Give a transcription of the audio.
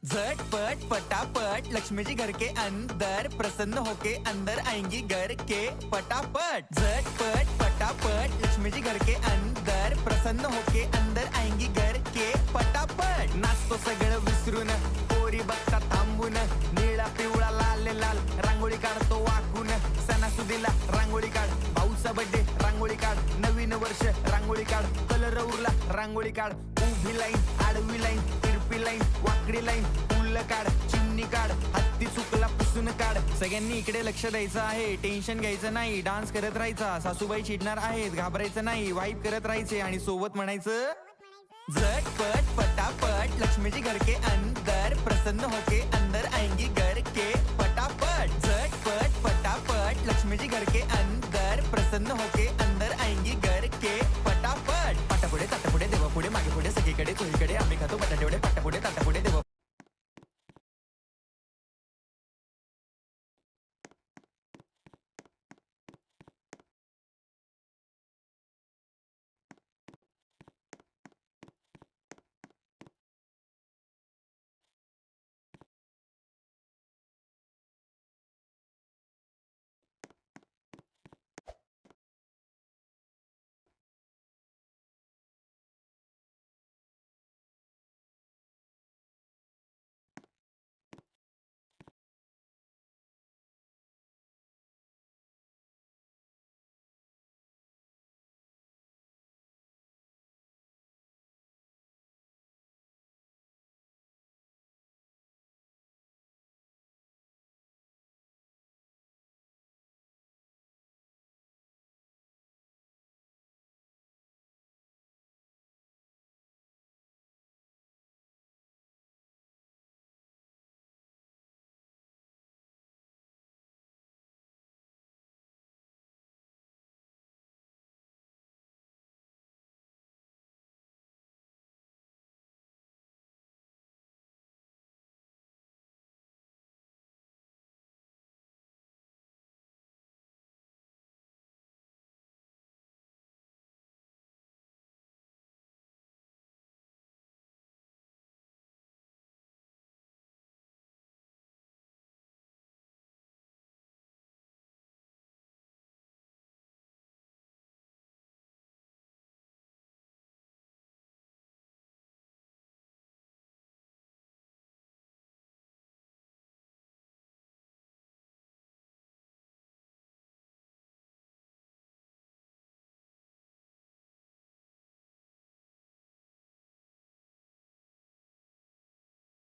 झटपट पटापट लक्ष्मी जी घर के अंदर प्रसन्न होके अंदर आएंगी घर के पटापट। झटपट पटापट लक्ष्मी जी घर के अंदर प्रसन्न होके अंदर आएंगी घर के पटापट। नाचतो सगळं विसरून पोरी बघता थांबून निळा पिवळा लाल लाल रांगोळी काढतो वाकून। सणासुदीला रांगोळी काढ, भाऊचा बर्थडे रांगोळी काढ, नवीन वर्ष रांगोळी काढ, कलर उरला रांगोळी काढ, उभी लाईन आडवी लाईन तिरपी लाईन वाकडी लाईन फुल काढ, चिमणी काढ, हत्ती चुकला पुसून काढ। सगळ्यांनी इकडे लक्ष द्यायचं आहे, टेन्शन घ्यायचं नाही, डान्स करत राहायचा। सासूबाई चिडणार आहेत, घाबरायचं नाही, वाईप करत राहायचे आणि सोबत म्हणायचं झटपट पटापट लक्ष्मी जी घर के अंदर प्रसन्न होके अंदर आएंगी घर के पटापट। झटपट पटापट लक्ष्मी जी घर के अंदर प्रसन्न होके अंदर आएंगी घर के पटापट। पाटापुढे ताटापुढे देवापुढे मागे पुढे सगळीकडे चोहीकडे आम्ही खातो बटाटे वडे